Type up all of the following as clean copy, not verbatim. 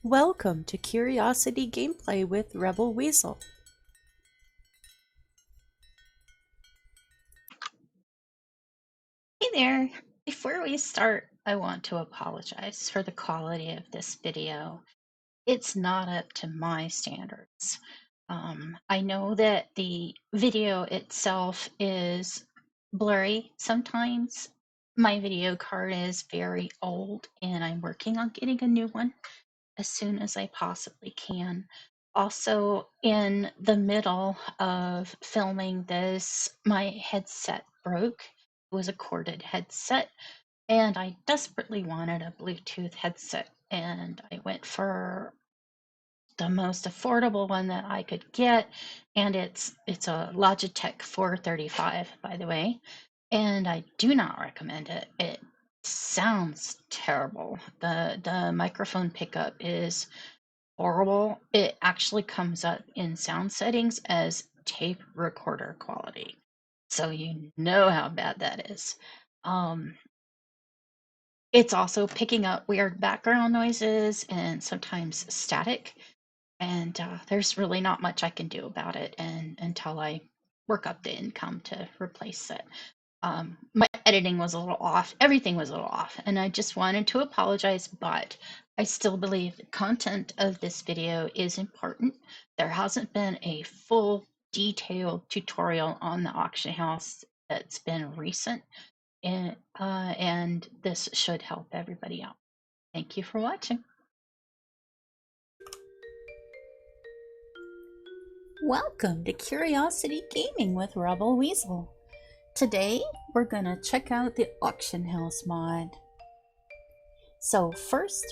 Welcome to Curiosity Gameplay with Rebel Weasel. Hey there! Before we start, I want to apologize for the quality of this video. It's not up to my standards. I know that the video itself is blurry sometimes. My video card is very old and I'm working on getting a new one as soon as I possibly can. Also, in the middle of filming this, my headset broke. It was a corded headset, and I desperately wanted a Bluetooth headset, and I went for the most affordable one that I could get, and it's a Logitech 435, by the way, and I do not recommend it. It sounds terrible. The microphone pickup is horrible. It actually comes up in sound settings as tape recorder quality. So you know how bad that is. Um, it's also picking up weird background noises and sometimes static. And there's really not much I can do about it until I work up the income to replace it. My editing was a little off. Everything was a little off. And I just wanted to apologize, but I still believe the content of this video is important. There hasn't been a full detailed tutorial on the auction house that's been recent. And this should help everybody out. Thank you for watching. Welcome to Curiosity Gaming with Rebel Weasel. Today, we're going to check out the Auction House mod. So first,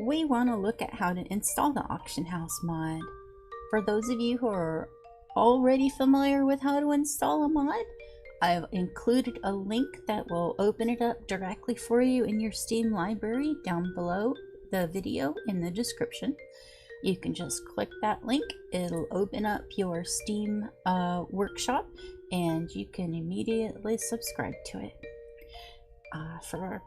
we want to look at how to install the Auction House mod. For those of you who are already familiar with how to install a mod, I've included a link that will open it up directly for you in your Steam library down below the video in the description. You can just click that link. It'll open up your Steam workshop and you can immediately subscribe to it. For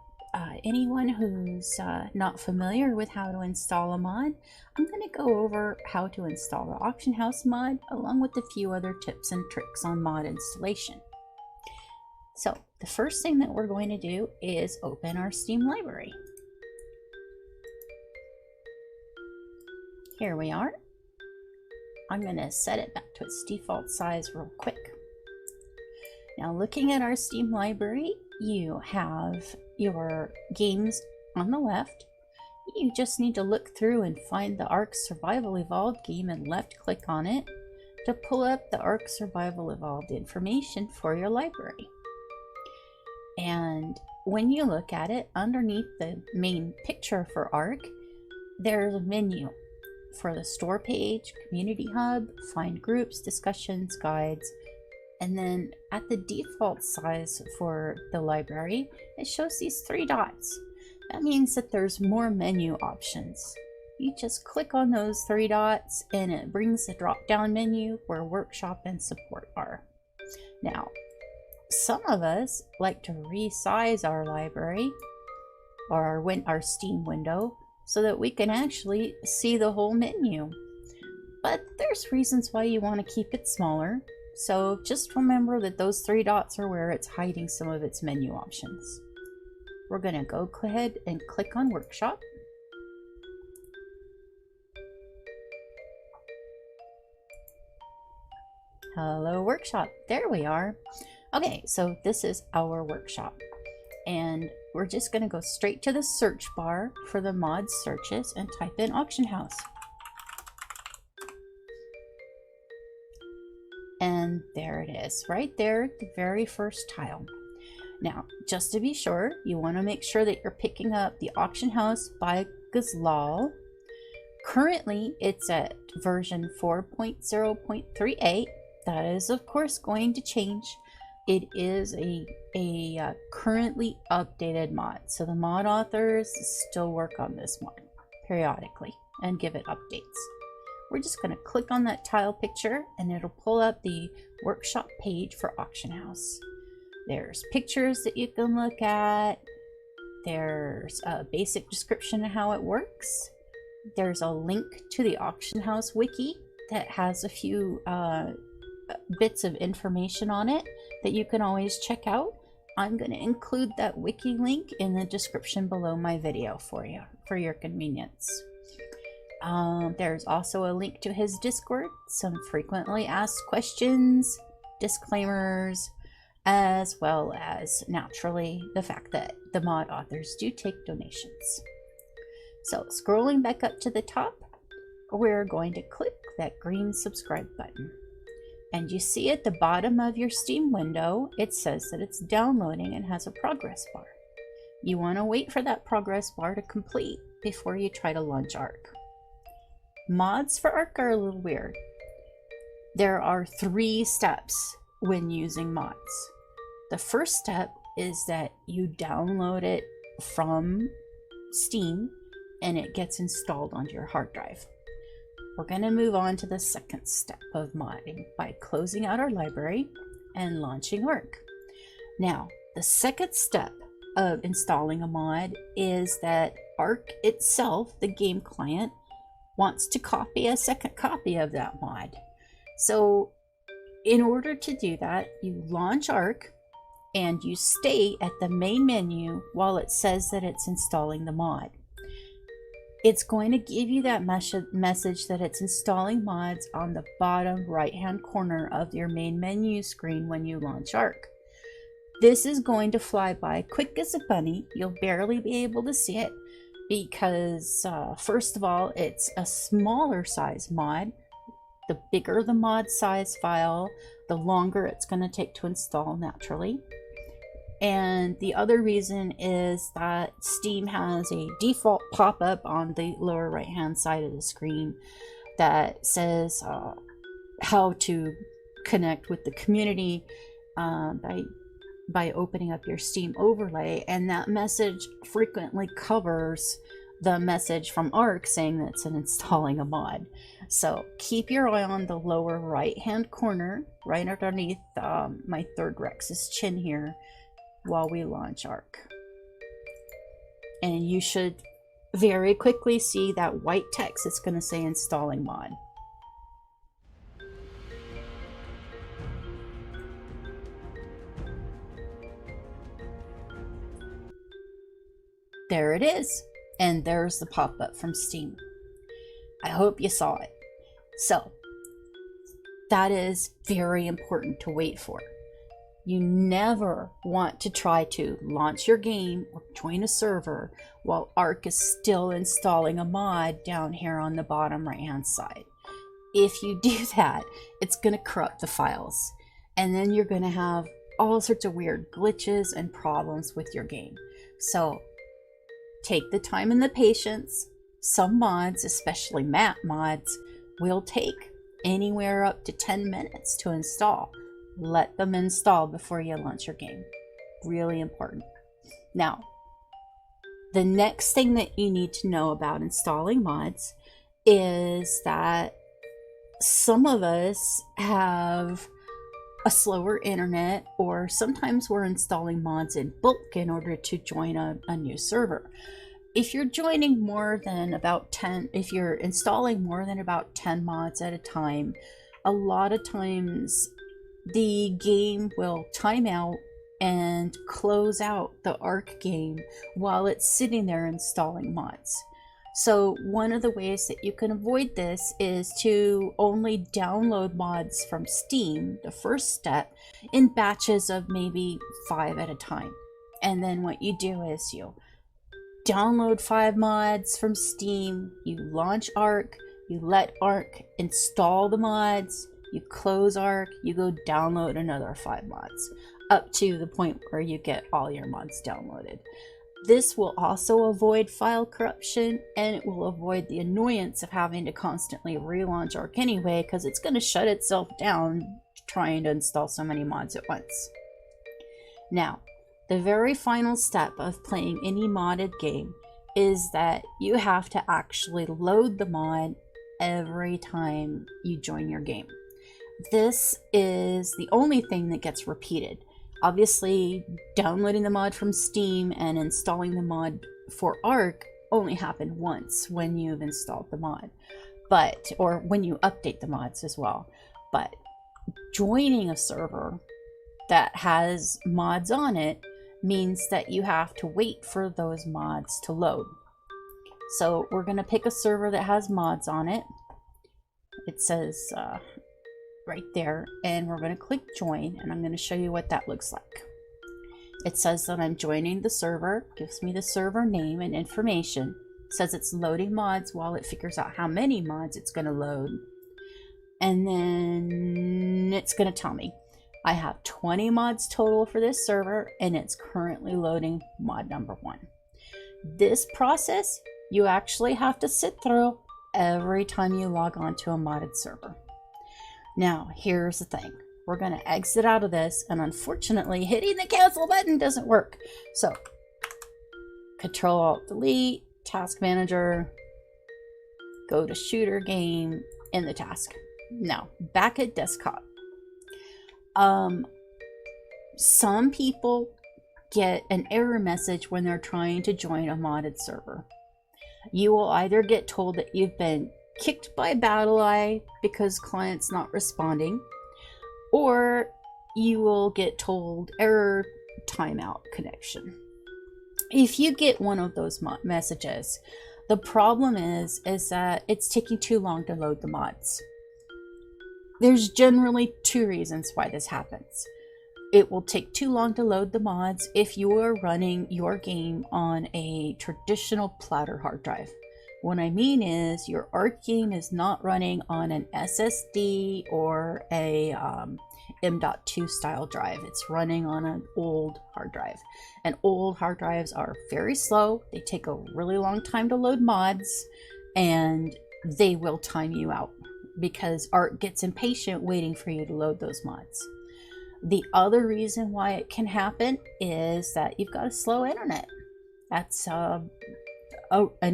anyone who's not familiar with how to install a mod, I'm going to go over how to install the Auction House mod along with a few other tips and tricks on mod installation. So the first thing that we're going to do is open our Steam library. Here we are. I'm going to set it back to its default size real quick. Now looking at our Steam library, you have your games on the left. You just need to look through and find the Ark Survival Evolved game and left click on it to pull up the Ark Survival Evolved information for your library. And when you look at it, underneath the main picture for Ark, there's a menu for the store page, community hub, find groups, discussions, guides, and then at the default size for the library, it shows these three dots. That means that there's more menu options. You just click on those three dots and it brings the drop-down menu where workshop and support are. Now, some of us like to resize our library or our Steam window so that we can actually see the whole menu. But there's reasons why you want to keep it smaller. So just remember that those three dots are where it's hiding some of its menu options. We're going to go ahead and click on Workshop. Hello Workshop, there we are. Okay, so this is our workshop. And we're just going to go straight to the search bar for the mod searches and type in Auction House. And there it is, right there, the very first tile. Now, just to be sure, you want to make sure that you're picking up the Auction House by Gazlal. Currently, it's at version 4.0.38. That is, of course, going to change. It is a currently updated mod, so the mod authors still work on this mod periodically and give it updates. We're just going to click on that tile picture and it'll pull up the workshop page for Auction House. There's pictures that you can look at. There's a basic description of how it works. there's a link to the auction house wiki that has a few bits of information on it that you can always check out. I'm going to include that wiki link in the description below my video for you, for your convenience. There's also a link to his Discord, some frequently asked questions, disclaimers, as well as, naturally, the fact that the mod authors do take donations. So, scrolling back up to the top, we're going to click that green subscribe button. And you see at the bottom of your Steam window, it says that it's downloading and has a progress bar. You want to wait for that progress bar to complete before you try to launch Ark. Mods for Ark are a little weird. There are 3 steps when using mods. The first step is that you download it from Steam and it gets installed onto your hard drive. We're going to move on to the second step of modding by closing out our library and launching Ark. Now, the second step of installing a mod is that Ark itself, the game client, wants to copy a second copy of that mod. So in order to do that, you launch Ark and you stay at the main menu while it says that it's installing the mod. It's going to give you that message that it's installing mods on the bottom right hand corner of your main menu screen when you launch Ark. This is going to fly by quick as a bunny. You'll barely be able to see it because first of all, it's a smaller size mod. The bigger the mod size file, the longer it's going to take to install naturally. And the other reason is that Steam has a default pop-up on the lower right hand side of the screen that says how to connect with the community by opening up your Steam overlay, and that message frequently covers the message from Ark saying that it's installing a mod. So keep your eye on the lower right hand corner right underneath my third Rex's chin here while we launch Ark. And you should very quickly see that white text. It's going to say installing mod. There it is. And there's the pop-up from Steam. I hope you saw it. So that is very important to wait for. You never want to try to launch your game or join a server while Ark is still installing a mod down here on the bottom right hand side. If you do that, it's going to corrupt the files, and then you're going to have all sorts of weird glitches and problems with your game. So take the time and the patience. Some mods, especially map mods, will take anywhere up to 10 minutes to install. Let them install before you launch your game. Really important. Now, the next thing that you need to know about installing mods is that some of us have a slower internet, or sometimes we're installing mods in bulk in order to join a new server. If you're joining more than about 10, if you're installing more than about 10 mods at a time, a lot of times the game will time out and close out the Ark game while it's sitting there installing mods. So one of the ways that you can avoid this is to only download mods from Steam, the first step, in batches of maybe 5 at a time. And then what you do is you download 5 mods from Steam, you launch Ark, you let Ark install the mods, you close Ark, you go download another 5 mods, up to the point where you get all your mods downloaded. This will also avoid file corruption, and it will avoid the annoyance of having to constantly relaunch Ark anyway, because it's going to shut itself down trying to install so many mods at once. Now, the very final step of playing any modded game is that you have to actually load the mod every time you join your game. This is the only thing that gets repeated. Obviously, downloading the mod from Steam and installing the mod for Ark only happen once when you've installed the mod, or when you update the mods as well. But joining a server that has mods on it means that you have to wait for those mods to load. So we're going to pick a server that has mods on it. It says right there, and we're going to click join, and I'm going to show you what that looks like. It says that I'm joining the server, gives me the server name and information. It says it's loading mods while it figures out how many mods it's going to load. And then it's going to tell me I have 20 mods total for this server, and it's currently loading mod number 1. This process you actually have to sit through every time you log on to a modded server. Now, here's the thing. We're going to exit out of this, and unfortunately, hitting the cancel button doesn't work. So, Control-Alt-Delete, Task Manager, go to Shooter Game, in the task. Now, back at desktop. Some people get an error message when they're trying to join a modded server. You will either get told that you've been kicked by BattlEye because client's not responding, or you will get told error timeout connection. If you get one of those messages, the problem is that it's taking too long to load the mods. There's generally 2 reasons why this happens. It will take too long to load the mods if you are running your game on a traditional platter hard drive. What I mean is your ARC game is not running on an SSD or a M.2 style drive. It's running on an old hard drive. And old hard drives are very slow. They take a really long time to load mods, and they will time you out because ARC gets impatient waiting for you to load those mods. The other reason why it can happen is that you've got a slow internet. That's an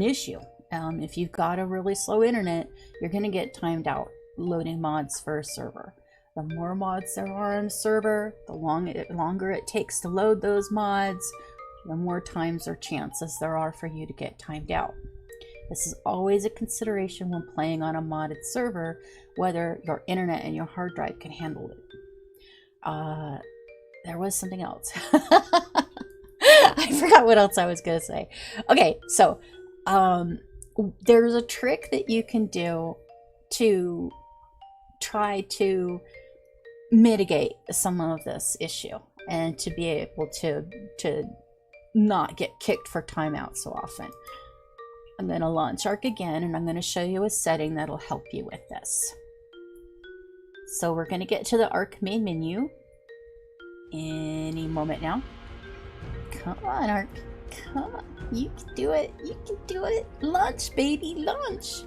issue. If you've got a really slow internet, you're going to get timed out loading mods for a server. The more mods there are on a server, the longer it takes to load those mods, the more times or chances there are for you to get timed out. This is always a consideration when playing on a modded server, whether your internet and your hard drive can handle it. There was something else. I forgot what else I was going to say. Okay, so there's a trick that you can do to try to mitigate some of this issue and to be able to not get kicked for timeout so often. I'm going to launch ARC again, and I'm going to show you a setting that'll help you with this. So we're going to get to the ARC main menu any moment now. Come on, ARC. Come on. You can do it. You can do it. Launch, baby. Launch.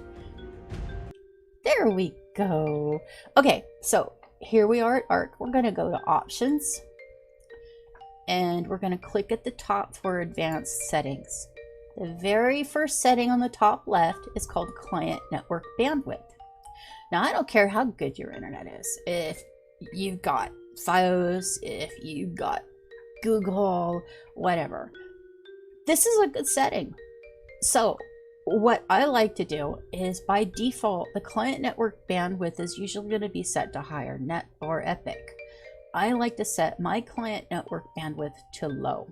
There we go. Okay, so here we are at ARC. We're going to go to Options. And we're going to click at the top for Advanced Settings. The very first setting on the top left is called Client Network Bandwidth. Now, I don't care how good your internet is. If you've got Fios, if you've got Google, whatever. This is a good setting. So, what I like to do is by default, the client network bandwidth is usually going to be set to higher, net or epic. I like to set my client network bandwidth to low.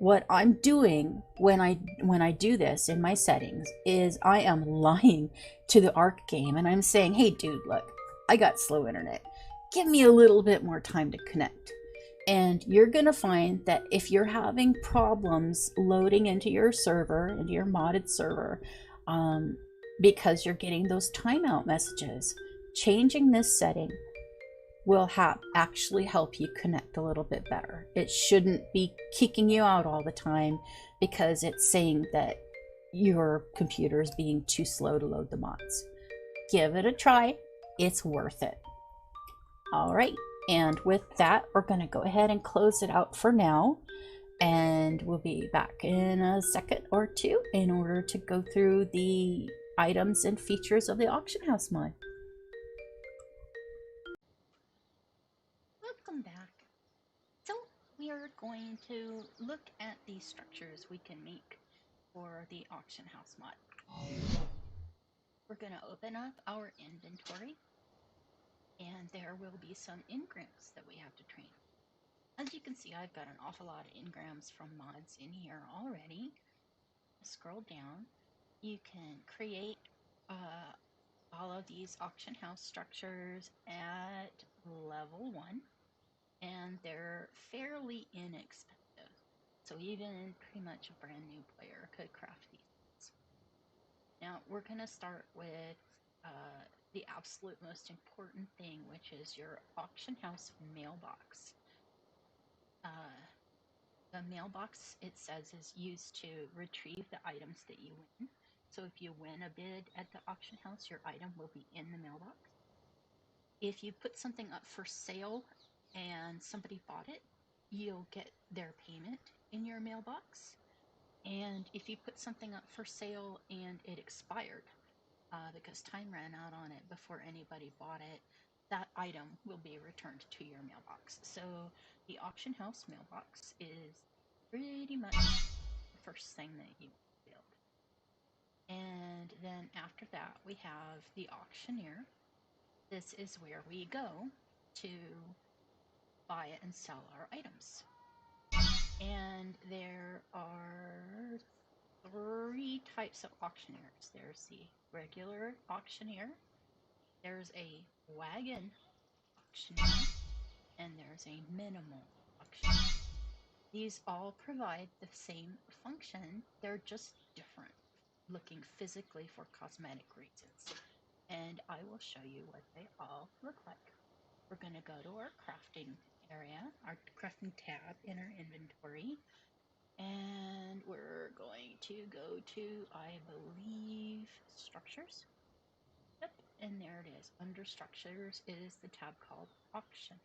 What I'm doing when I do this in my settings is I am lying to the ARC game, and I'm saying, hey dude, look, I got slow internet. Give me a little bit more time to connect. And you're gonna find that if you're having problems loading into your server, into your modded server, because you're getting those timeout messages, changing this setting will actually help you connect a little bit better. It shouldn't be kicking you out all the time because it's saying that your computer is being too slow to load the mods. Give it a try. It's worth it. All right. And with that, we're going to go ahead and close it out for now. And we'll be back in a second or two in order to go through the items and features of the auction house mod. Welcome back. So we are going to look at the structures we can make for the auction house mod. We're going to open up our inventory, and there will be some engrams that we have to train. As you can see, I've got an awful lot of engrams from mods in here already. Scroll down. You can create all of these auction house structures at level 1, and they're fairly inexpensive. So even pretty much a brand new player could craft these. Now we're going to start with the absolute most important thing, which is your auction house mailbox. The mailbox, it says, is used to retrieve the items that you win. So if you win a bid at the auction house, your item will be in the mailbox. If you put something up for sale and somebody bought it, you'll get their payment in your mailbox. And if you put something up for sale and it expired, because time ran out on it before anybody bought it, that item will be returned to your mailbox. So the auction house mailbox is pretty much the first thing that you build. And then after that, we have the auctioneer. This is where we go to buy and sell our items. And there are 3 types of auctioneers. There's the regular auctioneer, there's a wagon auctioneer, and there's a minimal auctioneer. These all provide the same function, they're just different, looking physically for cosmetic reasons. And I will show you what they all look like. We're going to go to our crafting area, our crafting tab in our inventory, and we're going to go to, I believe, structures. Yep, and there it is. Under structures is the tab called auction.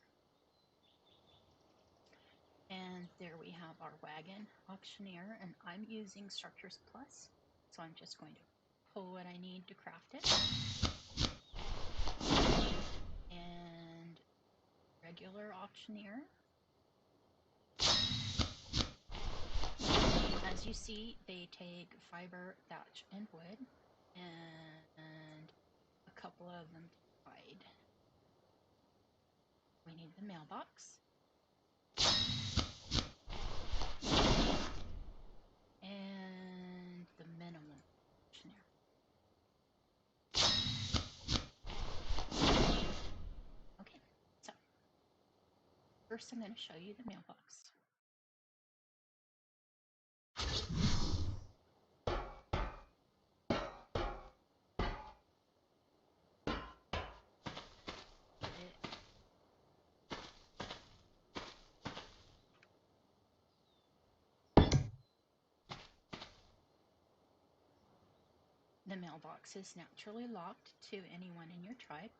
And there we have our wagon auctioneer, and I'm using structures plus, so I'm just going to pull what I need to craft it. And regular auctioneer. As you see, they take fiber, thatch, and wood, and a couple of them hide. We need the mailbox. And the minimum auctioneer. Okay, so first I'm going to show you the mailbox. The mailbox is naturally locked to anyone in your tribe.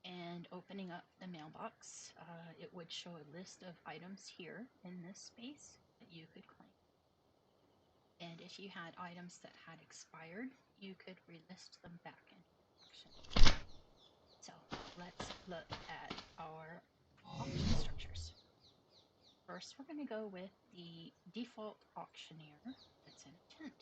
And opening up the mailbox, it would show a list of items here in this space that you could claim. And if you had items that had expired, you could relist them back in auction. So let's look at our auction structures. First, we're going to go with the default auctioneer that's in a tent.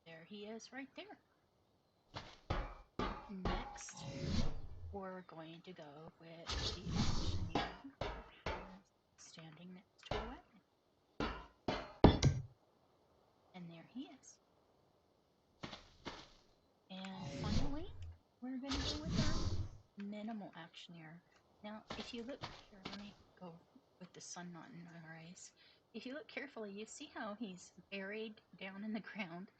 There he is right there. Next, we're going to go with the auctioneer standing next to a wagon. And there he is. And finally, we're going to go with our minimal auctioneer. Now, if you look here, let me go with the sun not in our eyes. If you look carefully, you see how he's buried down in the ground,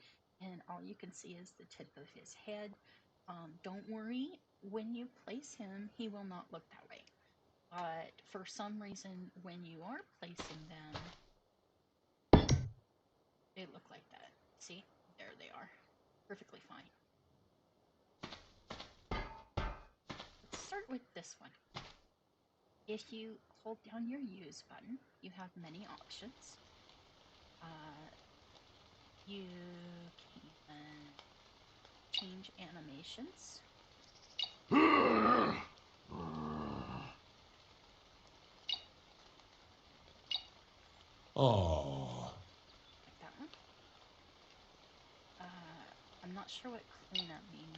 and all you can see is the tip of his head. Don't worry, when you place him, he will not look that way. But for some reason, when you are placing them, they look like that. See? There they are. Perfectly fine. Let's start with this one. If you hold down your use button, you have many options. You can change animations. Oh. Like that one. I'm not sure what cleanup means,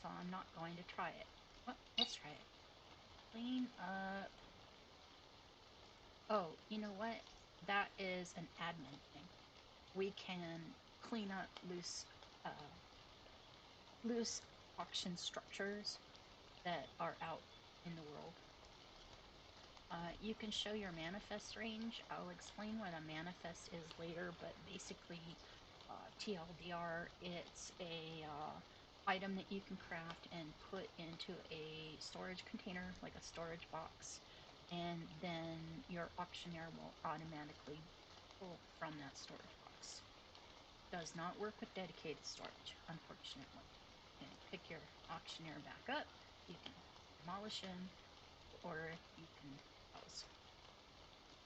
so I'm not going to try it. Well, let's try it. Clean up. Oh, you know what? That is an admin thing. We can clean up loose auction structures that are out in the world. You can show your manifest range. I'll explain what a manifest is later, but basically, TLDR, it's a item that you can craft and put into a storage container, like a storage box, and then your auctioneer will automatically pull from that storage box. Does not work with dedicated storage, unfortunately. You can pick your auctioneer back up, you can demolish him, or you can browse.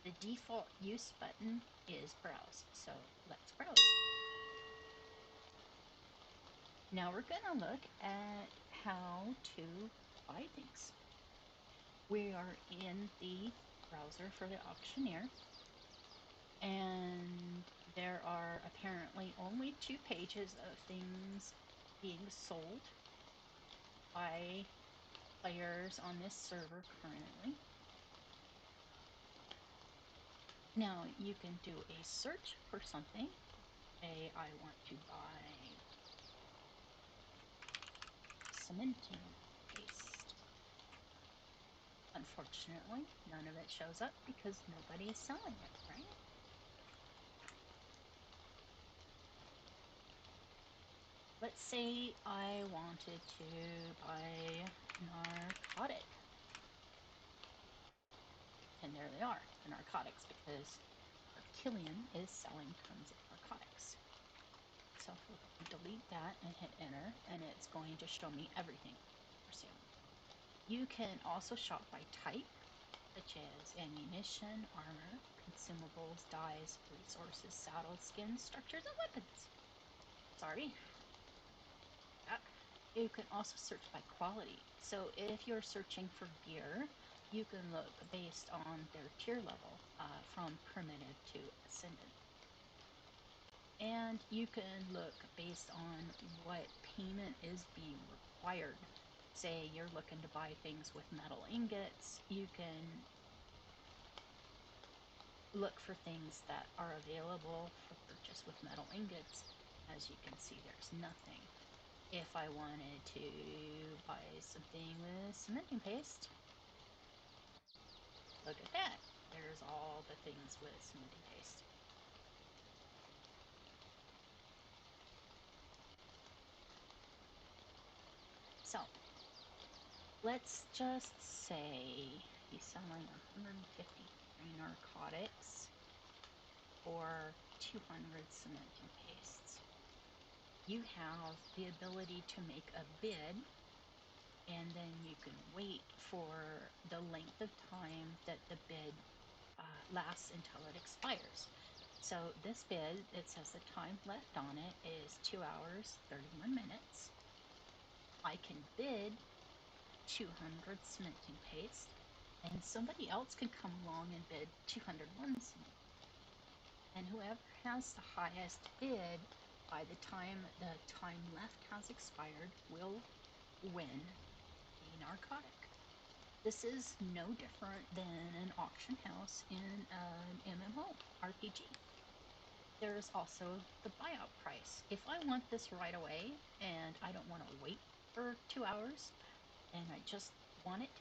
The default use button is browse, so let's browse. Now we're going to look at how to buy things. We are in the browser for the auctioneer, and there are apparently only 2 pages of things being sold by players on this server currently. Now you can do a search for something. Say I want to buy cementing paste. Unfortunately, none of it shows up because nobody is selling it, right? Let's say I wanted to buy narcotic. And there they are, the narcotics, because Killian is selling tons of narcotics. So if I delete that and hit enter, and it's going to show me everything for sale. You can also shop by type, such as ammunition, armor, consumables, dyes, resources, saddles, skins, structures, and weapons. Sorry. You can also search by quality. So if you're searching for gear, you can look based on their tier level, from primitive to ascendant. And you can look based on what payment is being required. Say you're looking to buy things with metal ingots, you can look for things that are available for purchase with metal ingots. As you can see, there's nothing. If I wanted to buy something with cementing paste, look at that. There's all the things with cementing paste. So, let's just say he's selling 153 narcotics or 200 cementing pastes. You have the ability to make a bid, and then you can wait for the length of time that the bid lasts until it expires. So this bid, it says the time left on it is 2 hours, 31 minutes. I can bid 200 cementing paste, and somebody else can come along and bid 201 cementing. And whoever has the highest bid by the time the time left has expired will win the narcotic. This is no different than an auction house in an MMO RPG. There's also the buyout price. If I want this right away and I don't want to wait for 2 hours and I just want it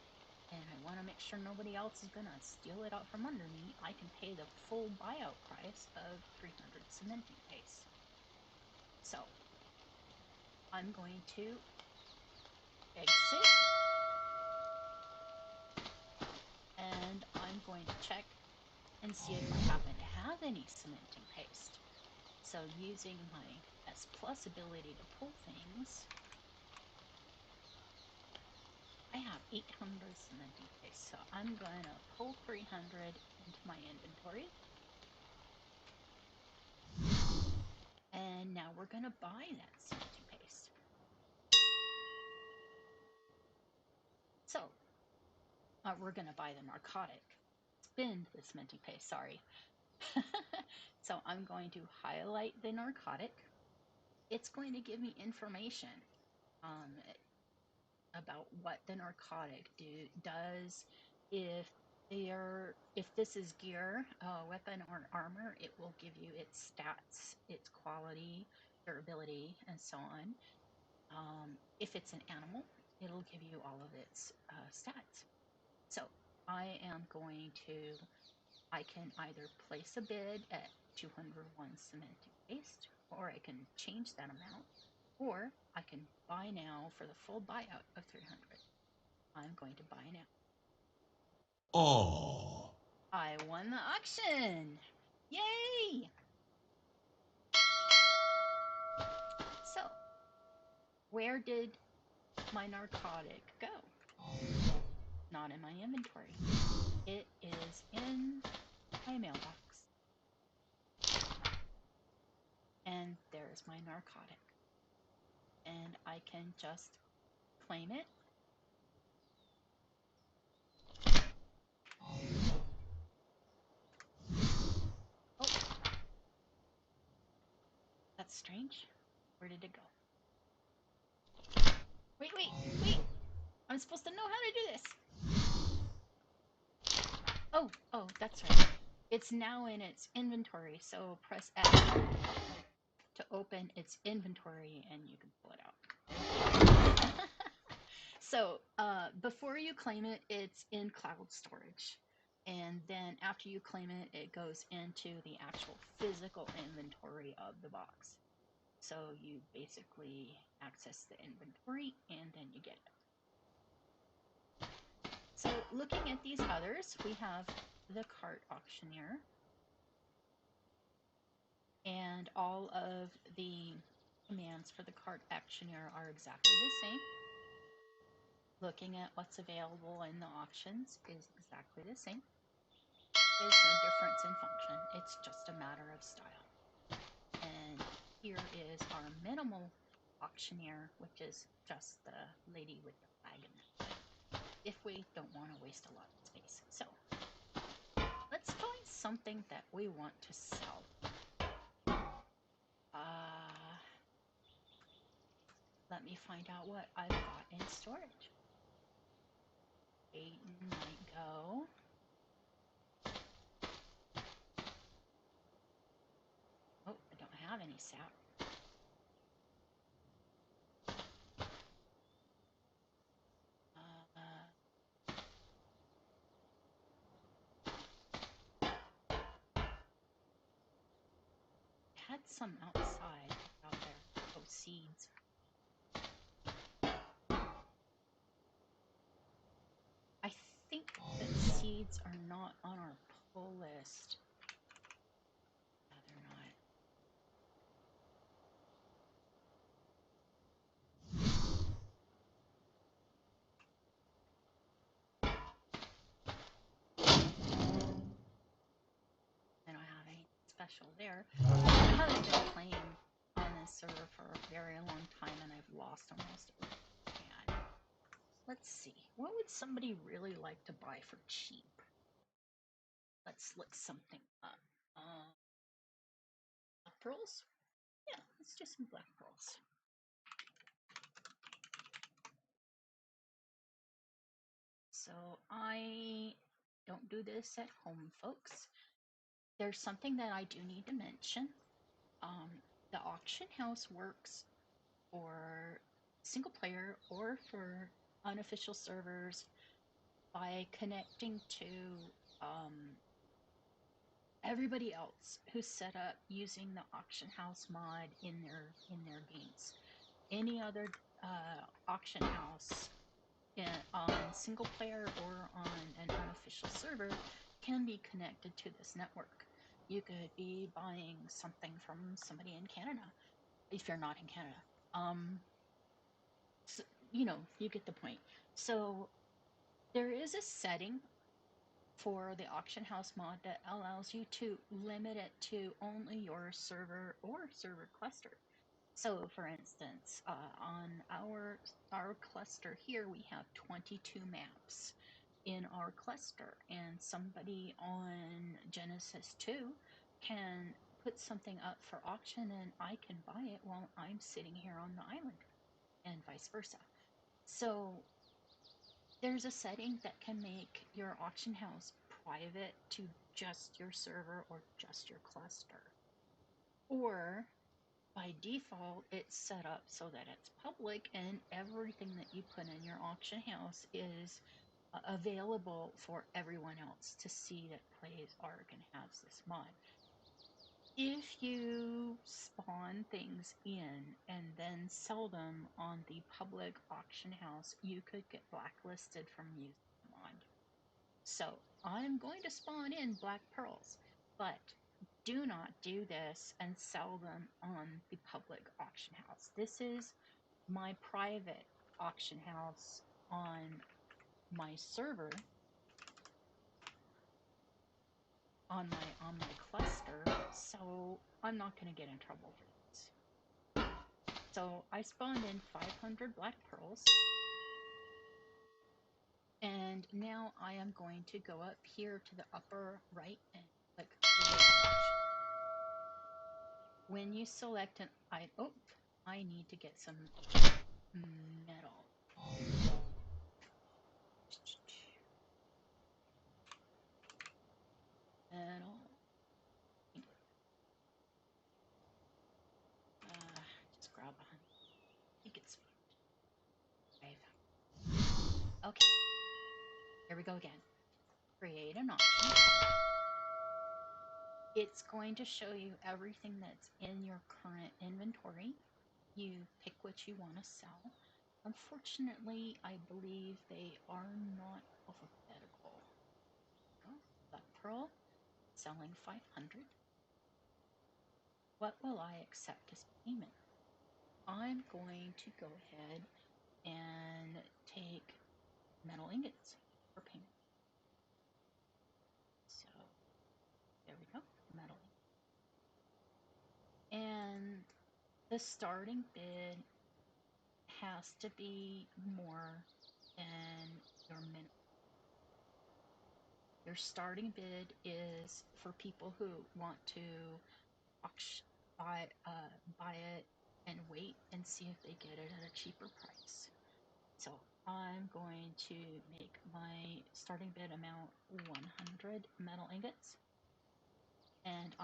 and I want to make sure nobody else is going to steal it out from under me, I can pay the full buyout price of 300 cementing paste. So I'm going to exit, and I'm going to check and see if I happen to have any cementing paste. So using my S+ ability to pull things, I have 800 cementing paste, so I'm going to pull 300 into my inventory. And now we're going to buy that cementing paste. we're going to buy the narcotic. Spend this minty paste, sorry. So I'm going to highlight the narcotic. It's going to give me information about what the narcotic does. If this is gear, weapon, or armor, it will give you its stats, its quality, durability, and so on. If it's an animal, it'll give you all of its stats. So I can either place a bid at 201 cementing paste, or I can change that amount, or I can buy now for the full buyout of 300. I'm going to buy now. Oh. I won the auction! Yay! So, where did my narcotic go? Not in my inventory. It is in my mailbox. And there's my narcotic. And I can just claim it. Oh, that's strange. Where did it go? Wait. I'm supposed to know how to do this. Oh, that's right. It's now in its inventory, so press F to open its inventory and you can pull it out. So before you claim it, it's in cloud storage. And then after you claim it, it goes into the actual physical inventory of the box. So you basically access the inventory and then you get it. So looking at these others, we have the cart auctioneer. And all of the commands for the cart auctioneer are exactly the same. Looking at what's available in the auctions is exactly the same. There's no difference in function. It's just a matter of style. And here is our minimal auctioneer, which is just the lady with the flag in it, if we don't want to waste a lot of space. So let's find something that we want to sell. Let me find out what I've got in storage. 8 might go. Oh, I don't have any sap. Had some outside out there. Oh, seeds. I think that seeds are not on our pull list. No, they're not. I don't have anything special there. I haven't been playing on this server for a very long time and I've lost almost everything I had. Let's see. What would somebody really like to buy for cheap? Let's look something up. Black pearls? Yeah, let's do some black pearls. So I don't do this at home, folks. There's something that I do need to mention. The auction house works for single player or for unofficial servers by connecting to everybody else who's set up using the auction house mod in their games. Any other auction house on single player or on an unofficial server can be connected to this network. You could be buying something from somebody in Canada if you're not in Canada. So, you get the point. So there is a setting for the auction house mod that allows you to limit it to only your server or server cluster. So for instance, on our cluster here, we have 22 maps. in our cluster, and somebody on Genesis 2 can put something up for auction and I can buy it while I'm sitting here on the island, and vice versa. So there's a setting that can make your auction house private to just your server or just your cluster. Or by default, it's set up so that it's public and everything that you put in your auction house is available for everyone else to see that plays Ark and has this mod. If you spawn things in and then sell them on the public auction house, you could get blacklisted from using the mod. So I'm going to spawn in black pearls, but do not do this and sell them on the public auction house. This is my private auction house on my server, on my cluster, so I'm not going to get in trouble for this. So I spawned in 500 black pearls, and now I am going to go up here to the upper right and click create auction. When you select an item, oh, I need to get some metal. Metal. Just grab 100. I think it's 5. Okay. Here we go again. Create an auction. It's going to show you everything that's in your current inventory. You pick what you want to sell. Unfortunately, I believe they are not alphabetical. Oh, Black Pearl, selling 500. What will I accept as payment? I'm going to go ahead and take metal ingots for payment. So there we go, metal ingots. And the starting bid has to be more than your minimum. Your starting bid is for people who want to buy it and wait and see if they get it at a cheaper price. So I'm going to make my starting bid amount 100 metal ingots, and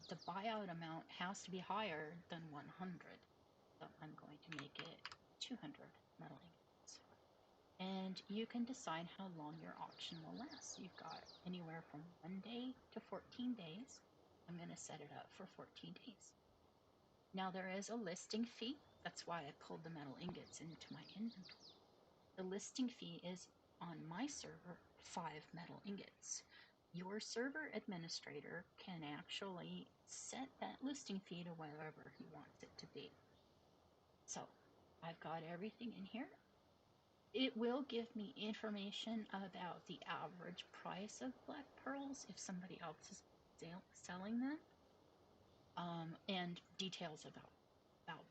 the buyout amount has to be higher than 100. So I'm going to make it 200 metal ingots. And you can decide how long your auction will last. You've got anywhere from 1 day to 14 days. I'm going to set it up for 14 days. Now there is a listing fee. That's why I pulled the metal ingots into my inventory. The listing fee is on my server 5 metal ingots. Your server administrator can actually set that listing fee to wherever he wants it to be. So I've got everything in here. It will give me information about the average price of black pearls if somebody else is selling them, and details about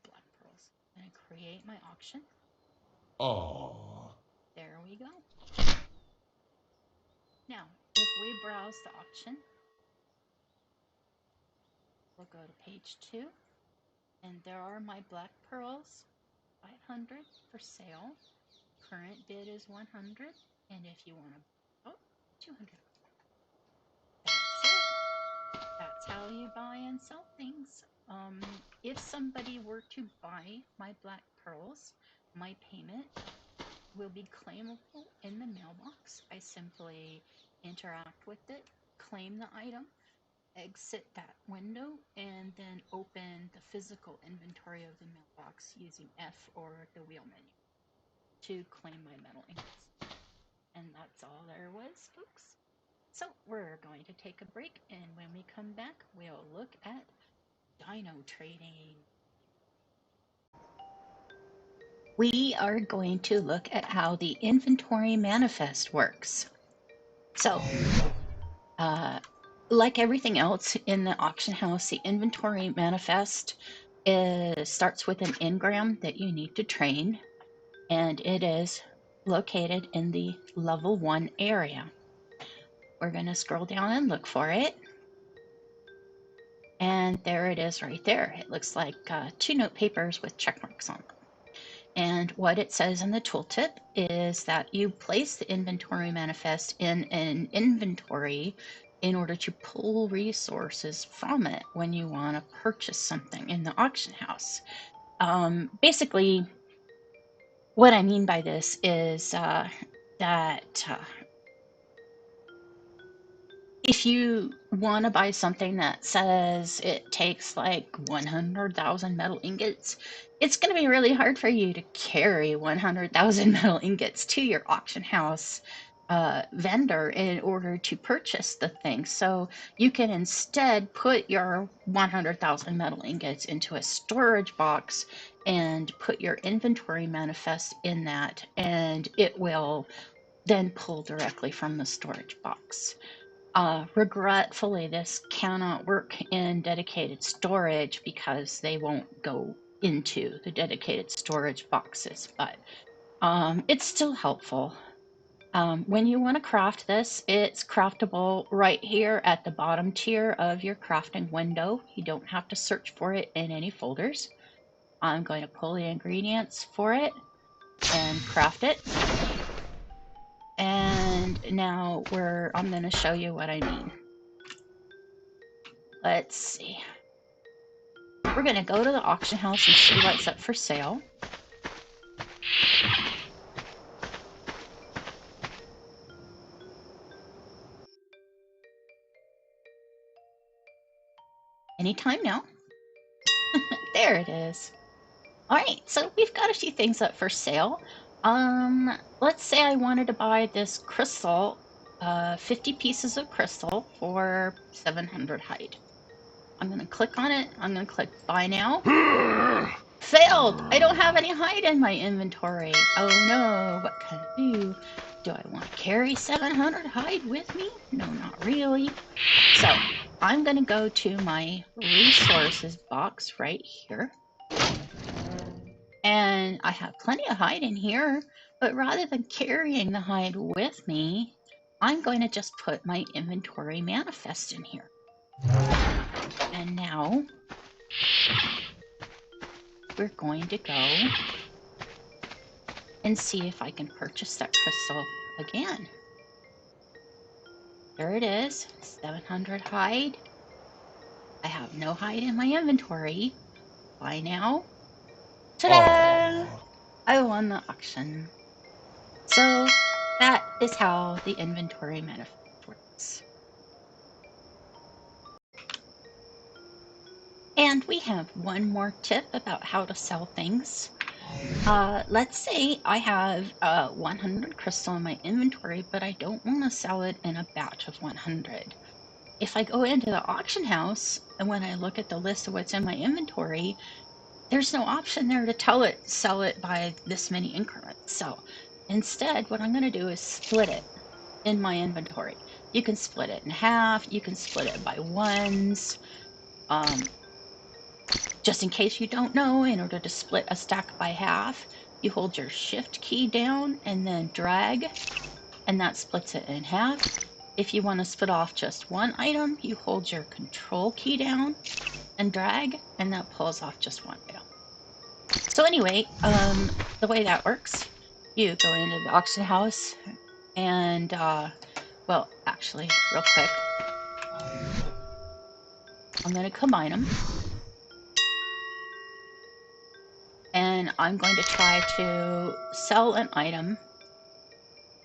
black pearls. I'm going to create my auction. Oh. There we go. Now, if we browse the auction, we'll go to page 2, and there are my black pearls, 500 for sale. Current bid is 100, and if you want to, 200. That's it. That's how you buy and sell things. If somebody were to buy my black pearls, my payment will be claimable in the mailbox. I simply interact with it, claim the item, exit that window, and then open the physical inventory of the mailbox using F or the wheel menu to claim my metal ingots. And that's all there was, folks. So we're going to take a break, and when we come back, we'll look at dino trading. We are going to look at how the inventory manifest works. So, like everything else in the auction house, the inventory manifest starts with an engram that you need to train, and it is located in the level 1 area. We're going to scroll down and look for it. And there it is right there. It looks like 2 note papers with check marks on them. And what it says in the tooltip is that you place the inventory manifest in an inventory in order to pull resources from it when you want to purchase something in the auction house. Basically, what I mean by this is that if you want to buy something that says it takes like 100,000 metal ingots, it's going to be really hard for you to carry 100,000 metal ingots to your auction house vendor in order to purchase the thing. So you can instead put your 100,000 metal ingots into a storage box and put your inventory manifest in that, and it will then pull directly from the storage box. Regretfully, this cannot work in dedicated storage because they won't go into the dedicated storage boxes, but it's still helpful. When you want to craft this, it's craftable right here at the bottom tier of your crafting window. You don't have to search for it in any folders. I'm going to pull the ingredients for it and craft it. And now I'm going to show you what I mean. Let's see. We're going to go to the auction house and see what's up for sale. Anytime now. There it is. All right, so we've got a few things up for sale. Let's say I wanted to buy this crystal, 50 pieces of crystal for 700 hide. I'm going to click on it. I'm going to click buy now. Failed! I don't have any hide in my inventory. Oh no, what can I do? Do I want to carry 700 hide with me? No, not really. So I'm going to go to my resources box right here. And I have plenty of hide in here, but rather than carrying the hide with me, I'm going to just put my inventory manifest in here. And now we're going to go and see if I can purchase that crystal again. There it is, 700 hide. I have no hide in my inventory. Buy now. Ta-da! I won the auction. So that is how the inventory manifest works. And we have one more tip about how to sell things. Let's say I have 100 crystal in my inventory, but I don't want to sell it in a batch of 100. If I go into the auction house and when I look at the list of what's in my inventory, there's no option there to sell it by this many increments. So instead, what I'm going to do is split it in my inventory. You can split it in half. You can split it by ones. Just in case you don't know, in order to split a stack by half, you hold your shift key down and then drag, and that splits it in half. If you want to split off just one item, you hold your control key down and drag, and that pulls off just one item. So anyway, the way that works, you go into the auction house and, well, actually, real quick, I'm going to combine them. And I'm going to try to sell an item.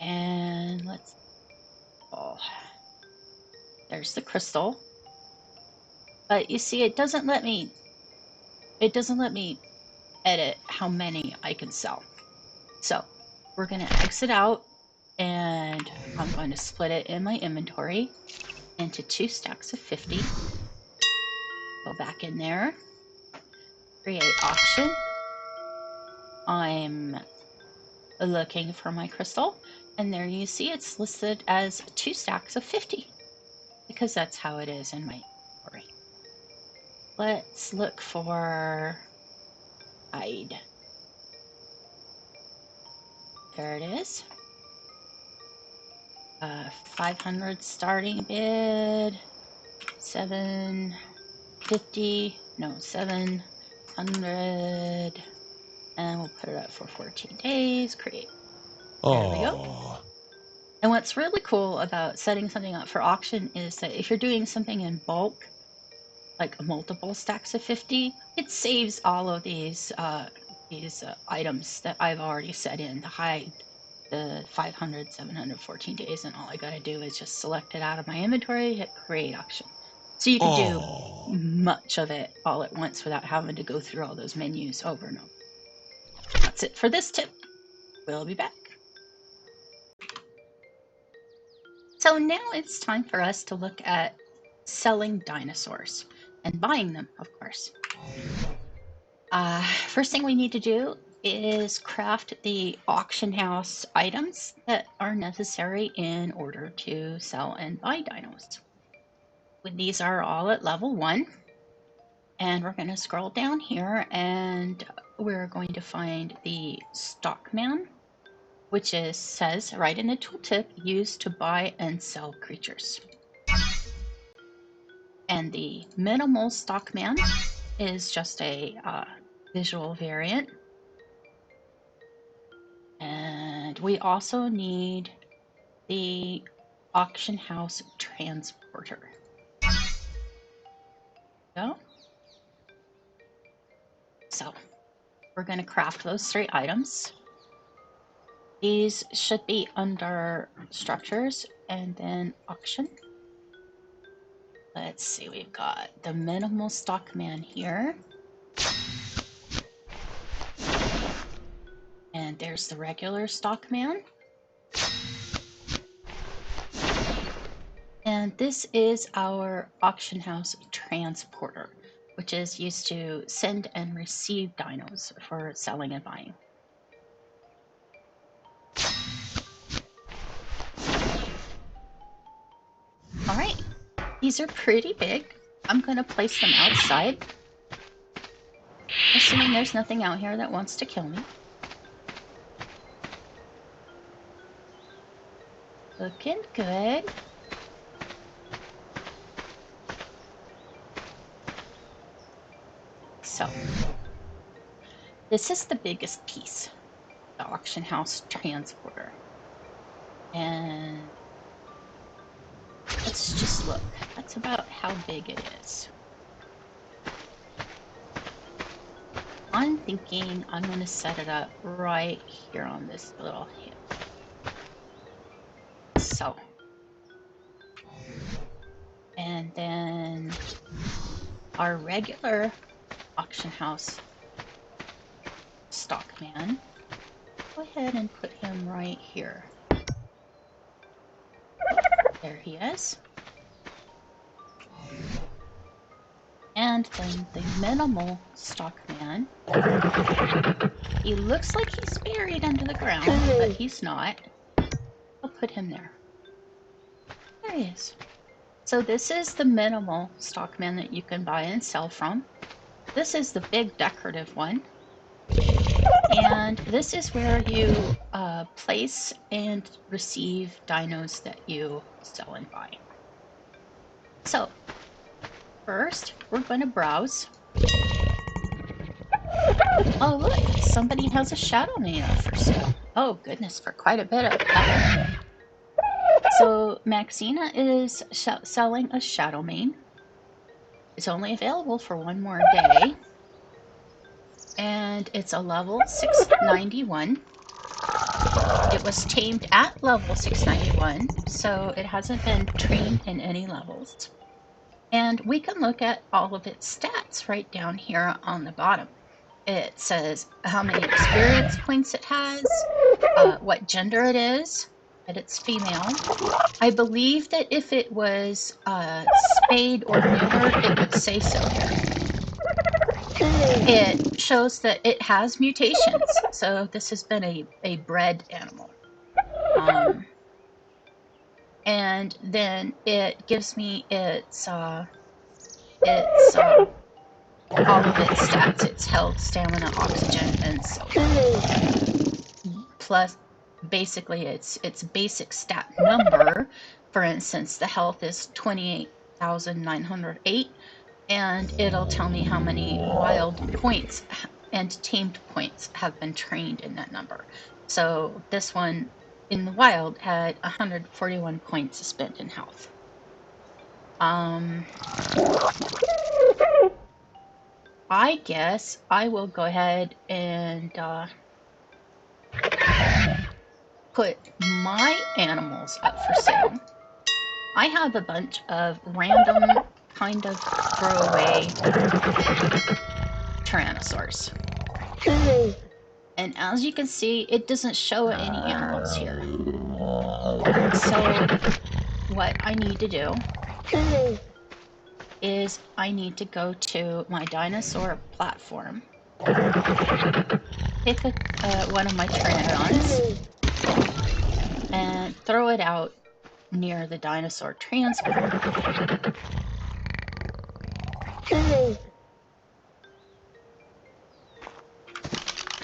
And let's, there's the crystal. But you see, it doesn't let me edit how many I can sell. So we're going to exit out, and I'm going to split it in my inventory into 2 stacks of 50. Go back in there, create auction. I'm looking for my crystal, and there you see it's listed as 2 stacks of 50 because that's how it is in my inventory. Let's look for hide. There it is. 500 starting bid. 750. No, 700. And we'll put it up for 14 days. Create. There we go. Oh. And what's really cool about setting something up for auction is that if you're doing something in bulk, like multiple stacks of 50, it saves all of these items that I've already set in to hide the 500, 714 days, and all I gotta do is just select it out of my inventory, hit create auction. So you could do Oh. much of it all at once without having to go through all those menus over and over. That's it for this tip. We'll be back. So now it's time for us to look at selling dinosaurs and buying them, of course. First thing we need to do is craft the auction house items that are necessary in order to sell and buy dinos. These are all at level 1. And we're going to scroll down here and we're going to find the Stockman, which says right in the tooltip, used to buy and sell creatures. And the Minimal Stockman is just a visual variant. And we also need the Auction House Transporter. So we're going to craft those 3 items. These should be under structures and then auction. Let's see, we've got the Minimal Stockman here. And there's the regular Stockman. And this is our Auction House Transporter, which is used to send and receive dinos for selling and buying. All right, these are pretty big. I'm going to place them outside, assuming there's nothing out here that wants to kill me. Looking good. So, this is the biggest piece, the Auction House Transporter. And let's just look. That's about how big it is. I'm thinking I'm going to set it up right here on this little hill. So. And then our regular Auction House Stockman, go ahead and put him right here. There he is. And then the Minimal Stockman, he looks like he's buried under the ground, but he's not. I'll put him there. There he is. So this is the Minimal Stockman that you can buy and sell from. This is the big decorative one. And this is where you place and receive dinos that you sell and buy. So, first, we're going to browse. Oh, look, somebody has a Shadow Mane up for sale. Oh, goodness, for quite a bit of that. So, Maxina is selling a Shadow Mane. It's only available for 1 more day. And it's a level 691. It was tamed at level 691, so it hasn't been trained in any levels. And we can look at all of its stats right down here on the bottom. It says how many experience points it has, what gender it is, that it's female. I believe that if it was spayed or neutered, it would say so here. It shows that it has mutations, so this has been a bred animal. And then it gives me its all of its stats, its health, stamina, oxygen, and so on. Plus, basically its basic stat number. For instance, the health is 28,908, and it'll tell me how many wild points and tamed points have been trained in that number. So this one in the wild had 141 points spent in health. I guess I will go ahead and put my animals up for sale. I have a bunch of random kind of throwaway Tyrannosaurs. And as you can see, it doesn't show any animals here. So what I need to do is I need to go to my dinosaur platform, pick one of my Pteranodons, and throw it out near the dinosaur transport.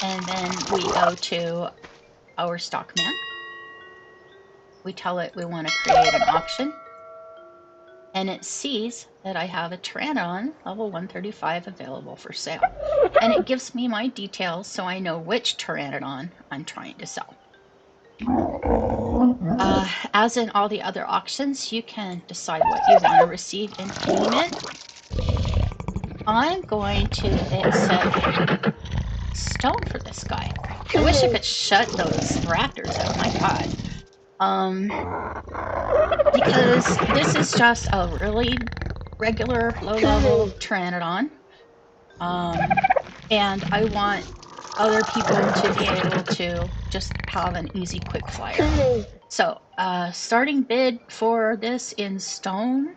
And then we go to our stockman. We tell it we want to create an auction. And it sees that I have a Pteranodon level 135 available for sale. And it gives me my details so I know which Pteranodon I'm trying to sell. As in all the other auctions, you can decide what you want to receive in payment. I'm going to accept stone for this guy. I wish I could shut those raptors up, my god. Because this is just a really regular low-level Pteranodon. And I want other people to be able to just have an easy quick flyer. So, starting bid for this in stone.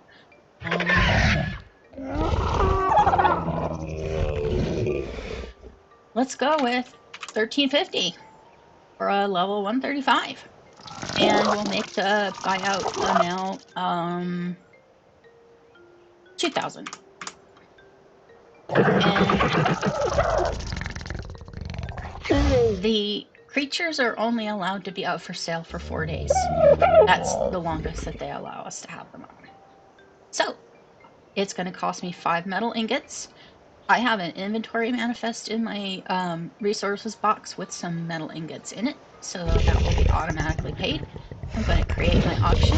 Let's go with 1350 for a level 135. And we'll make the buyout amount 2,000. And the creatures are only allowed to be out for sale for 4 days. That's the longest that they allow us to have them on. So, it's going to cost me 5 metal ingots. I have an inventory manifest in my resources box with some metal ingots in it, so that will be automatically paid. I'm going to create my auction.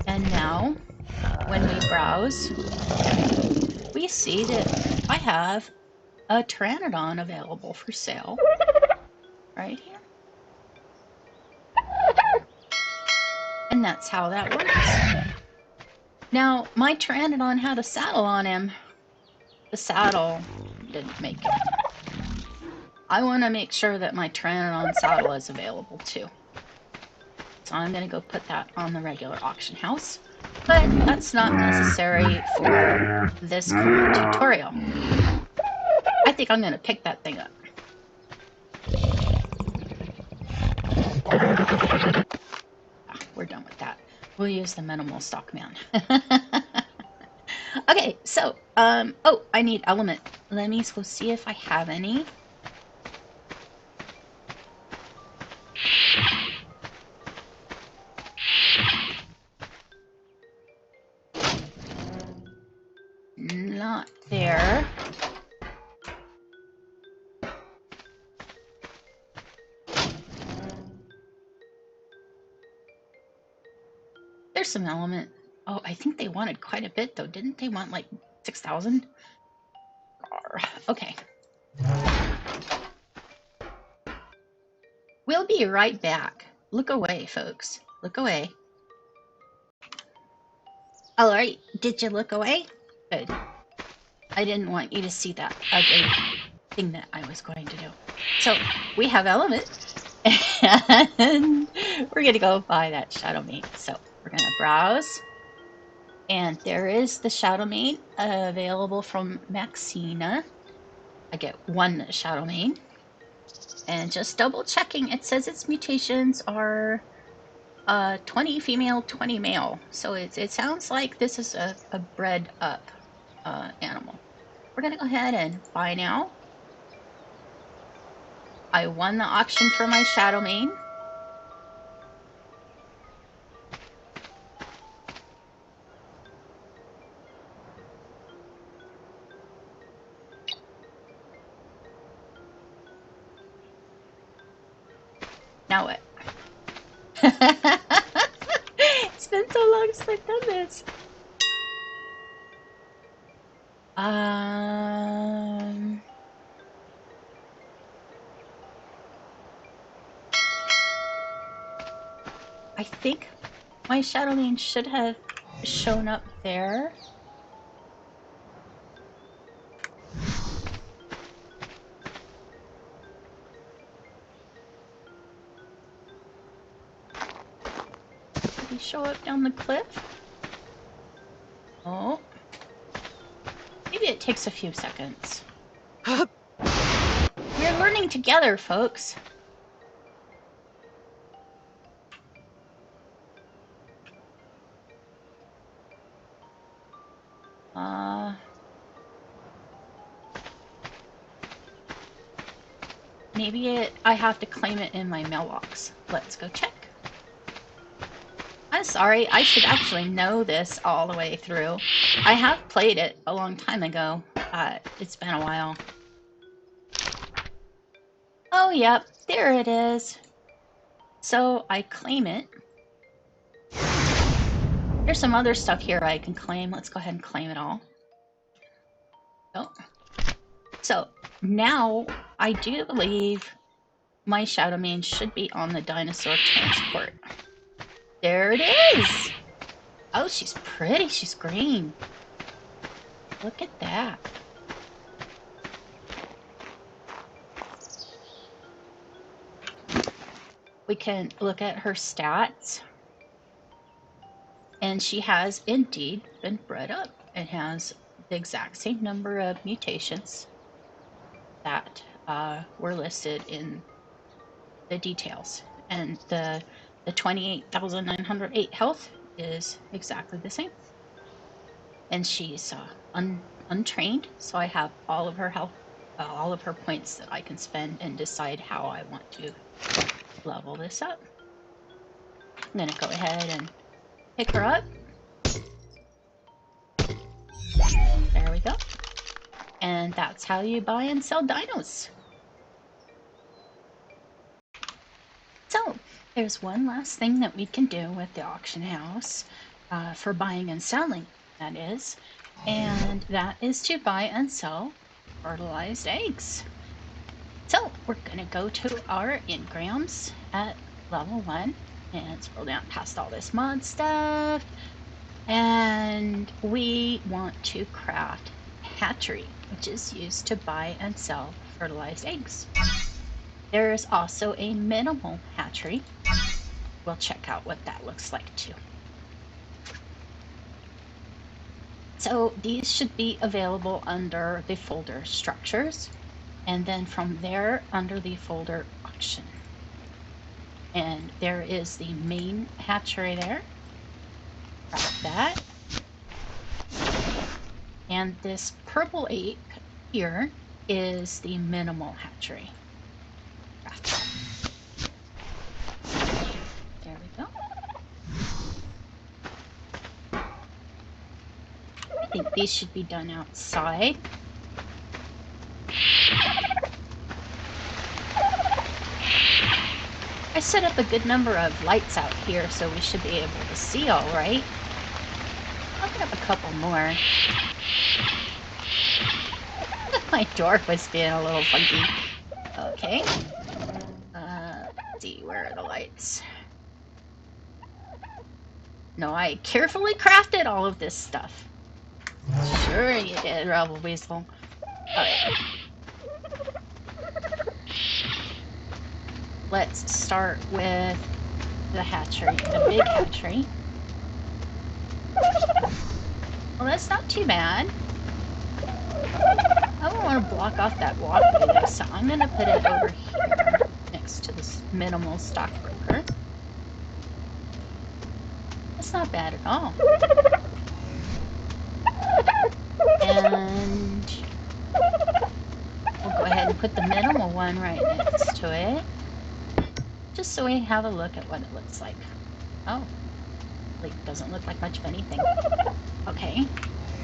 And now, when we browse, we see that I have a Pteranodon available for sale right here. And that's how that works. Now, my Pteranodon had a saddle on him. The saddle didn't make it. I want to make sure that my Pteranodon saddle is available too. So I'm going to go put that on the regular auction house. But that's not necessary for this current tutorial. I think I'm going to pick that thing up. We're done with that. We'll use the minimal stockman. Okay, so, oh, I need element. Let me go see if I have any. Not there. There's some element. Oh, I think they wanted quite a bit though. Didn't they want like 6,000? Okay. We'll be right back. Look away, folks. Look away. All right. Did you look away? Good. I didn't want you to see that ugly thing that I was going to do. So we have element, and we're gonna go buy that shadow mane. So we're gonna browse, and there is the shadow mane available from Maxina. I get 1 shadow mane, and just double checking, it says its mutations are 20 female, 20 male. So it sounds like this is a bred up animal. We're gonna go ahead and buy now. I won the auction for my Shadow Mane. Now what? It's been so long since I've done this. I think my Shadow Mane should have shown up there. Did he show up down the cliff? Oh. Maybe it takes a few seconds. We're learning together, folks. Maybe I have to claim it in my mailbox. Let's go check. I'm sorry, I should actually know this all the way through. I have played it a long time ago. It's been a while. Oh, yep, there it is. So I claim it. There's some other stuff here I can claim. Let's go ahead and claim it all. Oh. So now I do believe my Shadow Mane should be on the dinosaur transport. There it is! Oh, she's pretty. She's green. Look at that. We can look at her stats. And she has indeed been bred up. It has the exact same number of mutations that were listed in the details. And the 28,908 health is exactly the same. And she's untrained, so I have all of her health, all of her points that I can spend and decide how I want to level this up. I'm gonna go ahead and pick her up. There we go. And that's how you buy and sell dinos. So there's one last thing that we can do with the auction house for buying and selling, that is. And that is to buy and sell fertilized eggs. So we're gonna go to our engrams at level 1 and scroll down past all this mod stuff. And we want to craft hatchery, which is used to buy and sell fertilized eggs. There is also a minimal hatchery. We'll check out what that looks like too. So these should be available under the folder structures, and then from there under the folder auction. And there is the main hatchery there. Grab that. And this purple ape here is the minimal hatchery. There we go. I think these should be done outside. I set up a good number of lights out here, so we should be able to see all right. I'll get up a couple more. My door was being a little funky. Okay. Let's see, where are the lights? No, I carefully crafted all of this stuff. Sure you did, Rebel Weasel. Alright. Let's start with the hatchery, the big hatchery. Well, that's not too bad. I don't want to block off that walkway though, so I'm going to put it over here next to this minimal stockbroker. That's not bad at all. And we'll go ahead and put the minimal one right next to it, just so we have a look at what it looks like. Oh, it doesn't look like much of anything. Okay,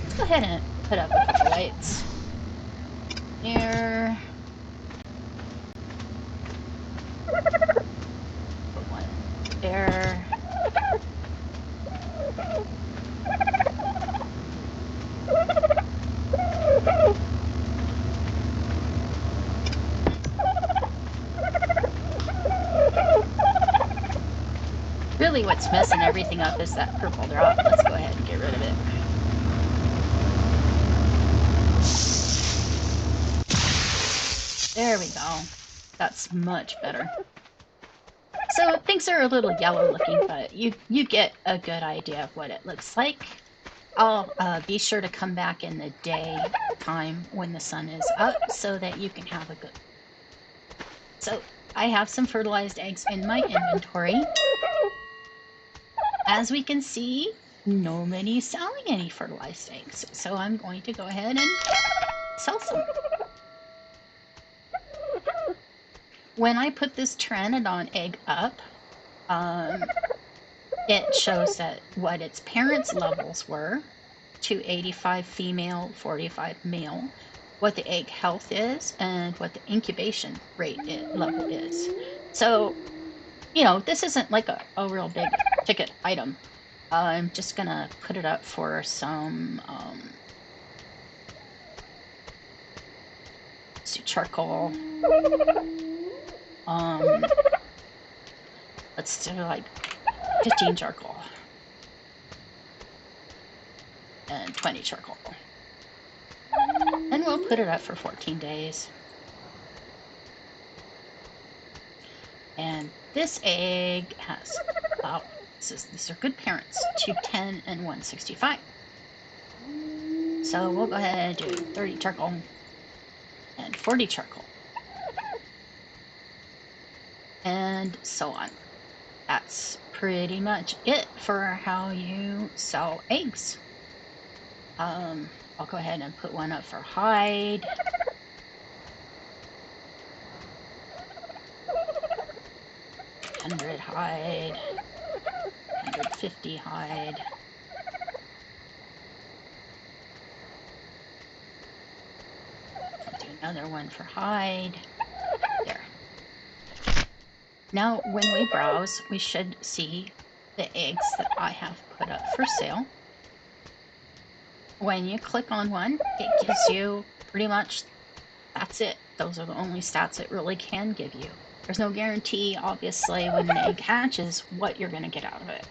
let's go ahead and put up a couple lights. There. Put one there. Really what's messing everything up is that purple drop. Let's go ahead and get rid of it. There we go. That's much better. So things are a little yellow looking, but you get a good idea of what it looks like. I'll be sure to come back in the day time when the sun is up so that you can have a good... So I have some fertilized eggs in my inventory. As we can see, nobody's selling any fertilized eggs, so I'm going to go ahead and sell some. When I put this Pteranodon egg up, it shows that what its parents' levels were, 285 female, 45 male, what the egg health is, and what the incubation rate level is. So, you know, this isn't like a real big ticket item. I'm just gonna put it up for some, let's do charcoal. Let's do like 15 charcoal. And 20 charcoal. And we'll put it up for 14 days. And this egg has about, these are good parents, 210 and 165. So we'll go ahead and do 30 charcoal and 40 charcoal. And so on. That's pretty much it for how you sell eggs. I'll go ahead and put one up for hide. $100 hide. 150 hide. I'll do another one for hide. There. Now, when we browse, we should see the eggs that I have put up for sale. When you click on one, it gives you pretty much, that's it. Those are the only stats it really can give you. There's no guarantee, obviously, when an egg hatches, what you're going to get out of it.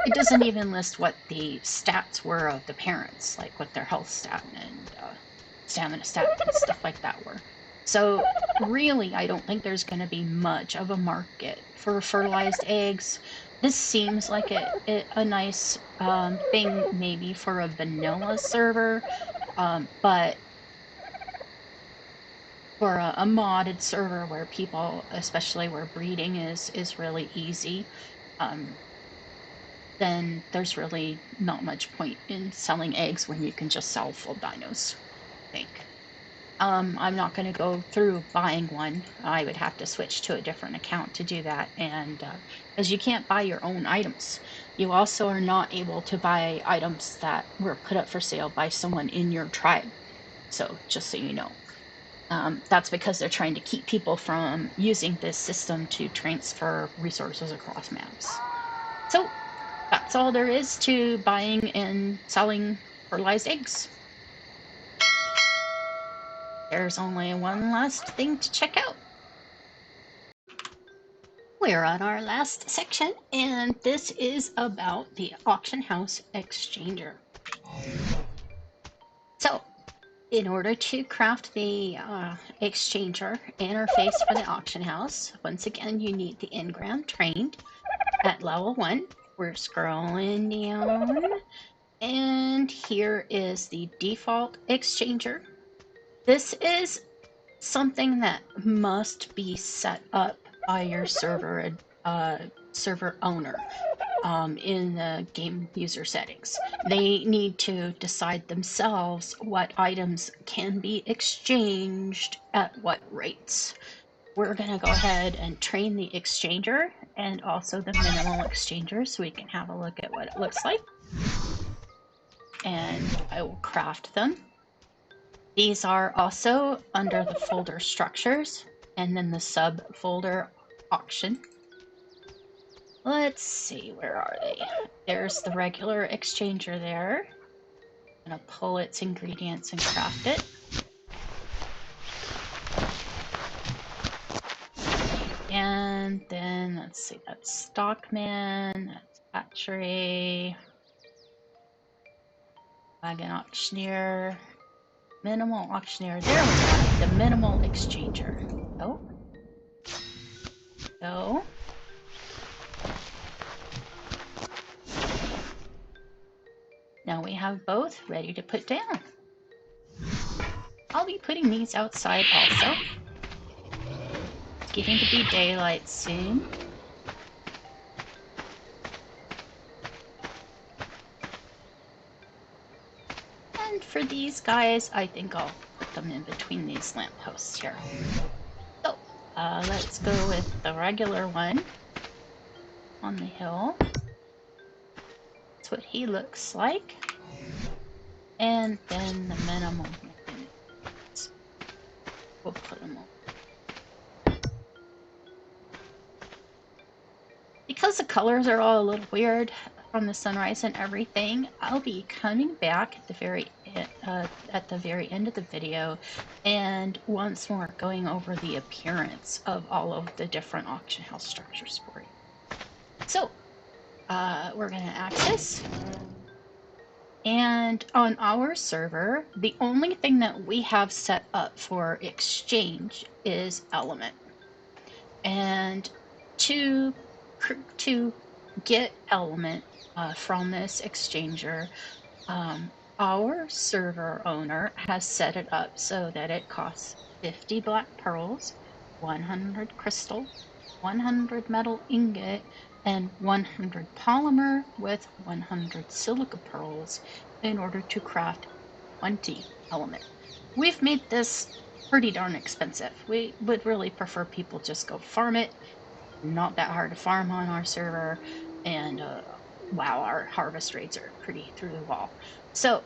It doesn't even list what the stats were of the parents, like what their health stat and stamina stat and stuff like that were. So really, I don't think there's going to be much of a market for fertilized eggs. This seems like a nice thing maybe for a vanilla server, but for a modded server where people, especially where breeding is really easy, then there's really not much point in selling eggs when you can just sell full dinos, I think. I'm not going to go through buying one. I would have to switch to a different account to do that, and because you can't buy your own items. You also are not able to buy items that were put up for sale by someone in your tribe. So just so you know. That's because they're trying to keep people from using this system to transfer resources across maps. So that's all there is to buying and selling fertilized eggs. There's only one last thing to check out. We're on our last section, and this is about the auction house exchanger. So, in order to craft the exchanger interface for the auction house, once again, you need the engram trained at level 1. We're scrolling down, and here is the default exchanger. This is something that must be set up by your server owner. in the game user settings. They need to decide themselves what items can be exchanged at what rates. We're going to go ahead and train the exchanger and also the minimal exchanger so we can have a look at what it looks like. And I will craft them. These are also under the folder structures and then the subfolder auction. Let's see, where are they? There's the regular exchanger there. I'm gonna pull its ingredients and craft it. And then let's see, that's Stockman, that's Hatchery, Wagon Auctioneer, Minimal Auctioneer. There we go, the Minimal Exchanger. Oh. So. Now we have both ready to put down. I'll be putting these outside also. It's getting to be daylight soon. And for these guys, I think I'll put them in between these lampposts here. So, let's go with the regular one on the hill. That's what he looks like. And then the minimal. We'll put them on. Because the colors are all a little weird from the sunrise and everything, I'll be coming back at the very end of the video and once more going over the appearance of all of the different auction house structures for you. So we're going to access, and on our server the only thing that we have set up for exchange is element, and to get element from this exchanger, our server owner has set it up so that it costs 50 black pearls, 100 crystal, 100 metal ingot, and 100 polymer with 100 silica pearls in order to craft 20 element. We've made this pretty darn expensive. We would really prefer people just go farm it. Not that hard to farm on our server, and wow, our harvest rates are pretty through the wall. So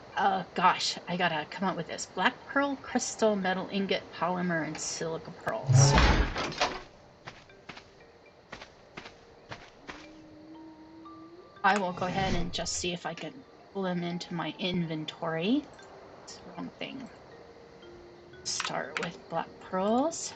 gosh, I gotta come up with this: black pearl, crystal, metal ingot, polymer, and silica pearls. I will go ahead and just see if I can pull them into my inventory. That's the wrong thing. Start with black pearls.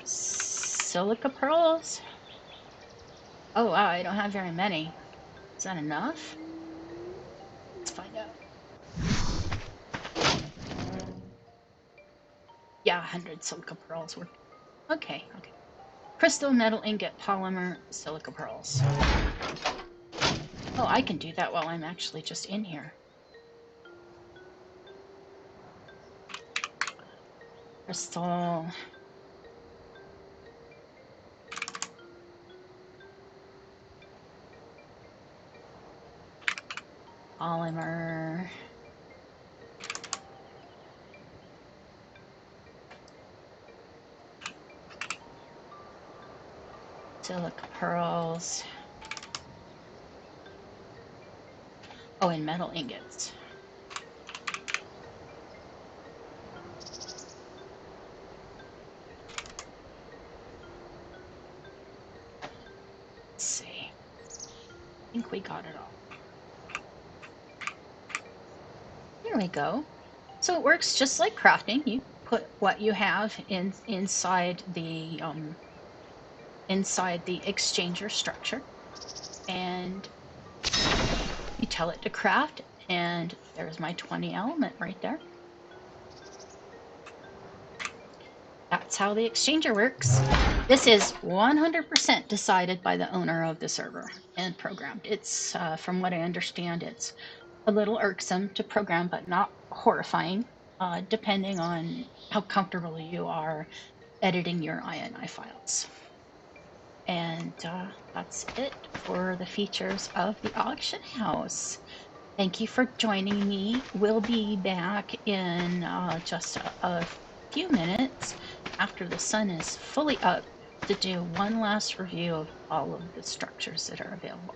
Silica pearls? Oh wow, I don't have very many. Is that enough? Let's find out. Yeah, 100 silica pearls worth. Okay. Crystal, metal ingot, polymer, silica pearls. Oh, I can do that while I'm actually just in here. Crystal. Polymer. Silica pearls. Oh, and metal ingots. Let's see. I think we got it all. There we go. So it works just like crafting. You put what you have inside the exchanger structure, and you tell it to craft, and there's my 20 element right there. That's how the exchanger works. This is 100% decided by the owner of the server and programmed. It's, from what I understand, it's a little irksome to program, but not horrifying, depending on how comfortable you are editing your INI files. And that's it for the features of the auction house. Thank you for joining me. We'll be back in just a few minutes after the sun is fully up to do one last review of all of the structures that are available.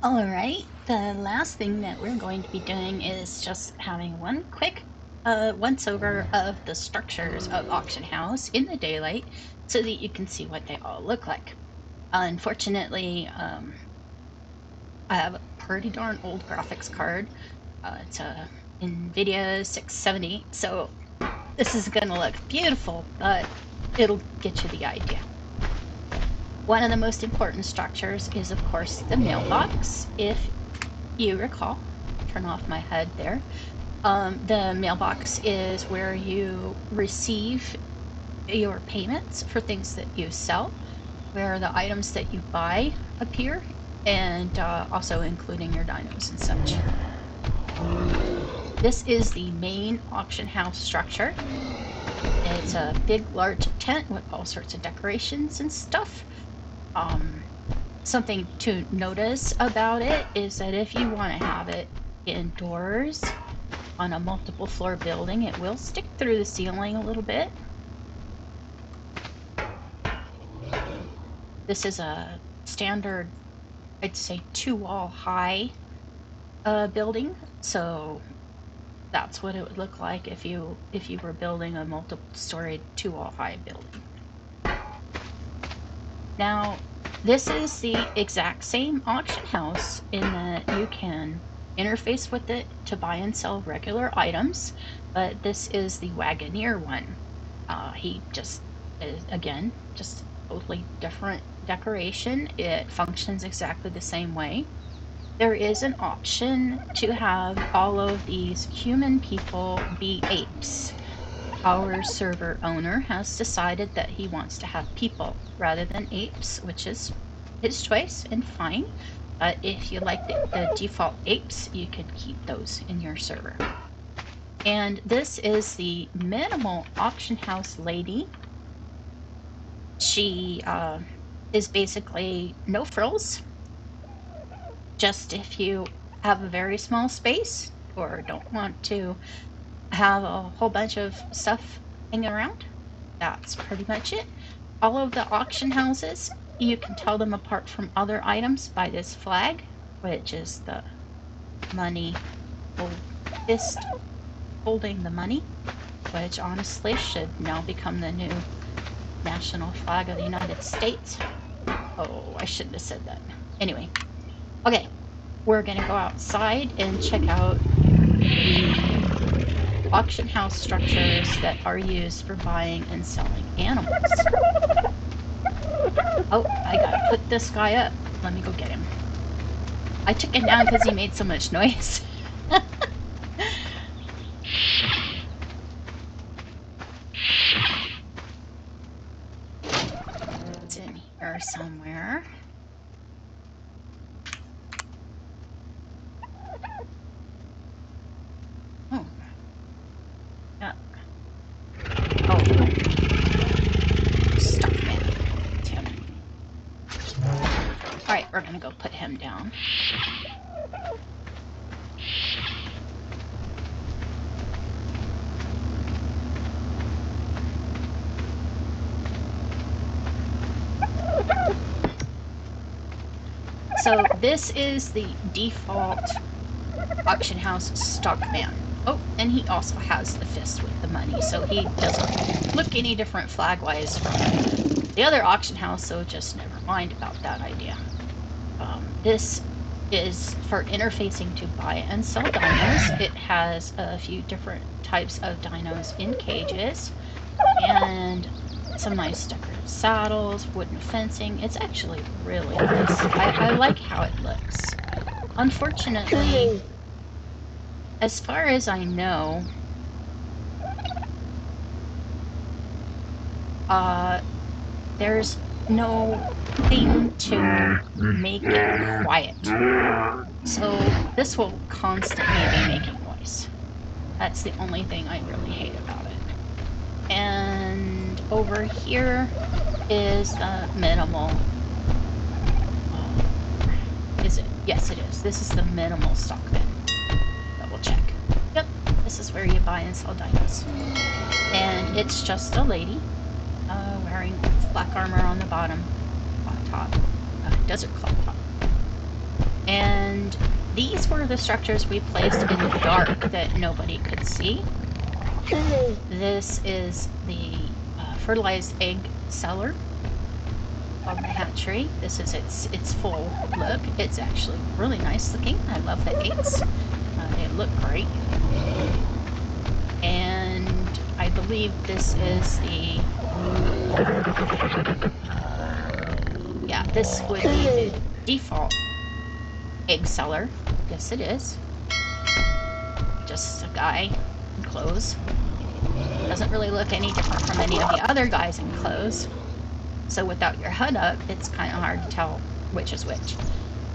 All right, the last thing that we're going to be doing is just having one quick once over of the structures of Auction House in the daylight so that you can see what they all look like. Unfortunately, I have a pretty darn old graphics card. It's a NVIDIA 670, so this is going to look beautiful, but it'll get you the idea. One of the most important structures is, of course, the mailbox. If you recall, turn off my HUD there. The mailbox is where you receive your payments for things that you sell, where the items that you buy appear, and also including your dinos and such. This is the main auction house structure. It's a big, large tent with all sorts of decorations and stuff. Something to notice about it is that if you want to have it indoors on a multiple floor building, it will stick through the ceiling a little bit. This is a standard, I'd say 2-wall high building, so that's what it would look like if you were building a multiple-story 2-wall high building. Now, this is the exact same auction house in that you can interface with it to buy and sell regular items, but this is the Wagoneer one. He just is, again, just totally different decoration. It functions exactly the same way. There is an option to have all of these human people be apes. Our server owner has decided that he wants to have people rather than apes, which is his choice and fine. But if you like the default apes, you can keep those in your server. And this is the minimal auction house lady. She is basically no frills. Just if you have a very small space or don't want to have a whole bunch of stuff hanging around, that's pretty much it. All of the auction houses, you can tell them apart from other items by this flag, which is the money fist holding the money, which honestly should now become the new national flag of the United States. Oh, I shouldn't have said that. Anyway, okay, we're gonna go outside and check out the auction house structures that are used for buying and selling animals. Oh, I gotta put this guy up. Let me go get him. I took him down because he made so much noise. It's in here somewhere. Oh. Yeah. Oh. Stuck man. It's him. Alright, we're gonna go put him down. So this is the default auction house stockman. Oh, and he also has the fist with the money, so he doesn't look any different flag-wise from the other auction house, so just never mind about that idea. This is for interfacing to buy and sell dinos. It has a few different types of dinos in cages, and some nice decorative saddles, wooden fencing. It's actually really nice. I like how it looks. Unfortunately, as far as I know, there's nothing to make it quiet. So this will constantly be making noise. That's the only thing I really hate about it. And over here is the minimal. Is it? Yes, it is. This is the minimal stock bin. Double check. Yep, this is where you buy and sell dinos. And it's just a lady wearing black armor on the bottom, on top, desert cloth top. And these were the structures we placed in the dark that nobody could see. This is the fertilized egg cellar on the hatchery. This is its full look. It's actually really nice looking. I love the eggs. They look great. And I believe this is the yeah, this would be the default egg cellar. Yes, it is. Just a guy in clothes. Doesn't really look any different from any of the other guys in clothes. So without your HUD up, it's kind of hard to tell which is which.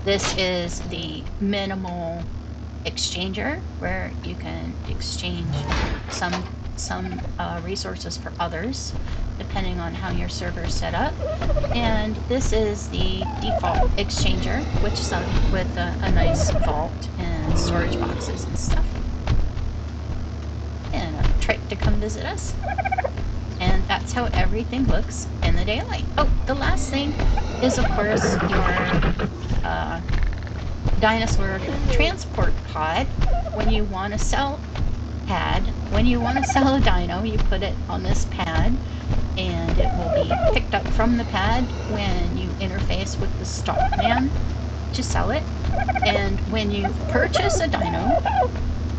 This is the minimal exchanger, where you can exchange some resources for others, depending on how your server is set up. And this is the default exchanger, which is with a nice vault and storage boxes and stuff. And a trick to come visit us. And that's how everything looks in the daylight. Oh, the last thing is, of course, your dinosaur transport pod. When you want to sell when you want to sell a dino, you put it on this pad, and it will be picked up from the pad when you interface with the stock man to sell it. And when you purchase a dino,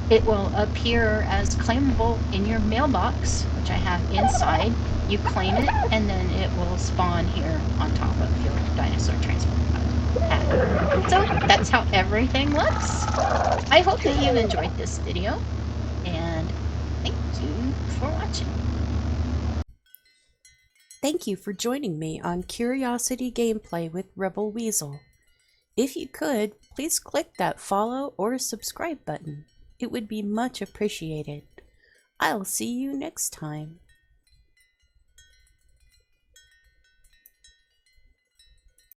it will appear as claimable in your mailbox, which I have inside. You claim it, and then it will spawn here on top of your dinosaur transport pad. So that's how everything looks. I hope that you've enjoyed this video, and thank you for watching. Thank you for joining me on Curiosity Gameplay with Rebel Weasel. If you could, please click that follow or subscribe button. It would be much appreciated. I'll see you next time.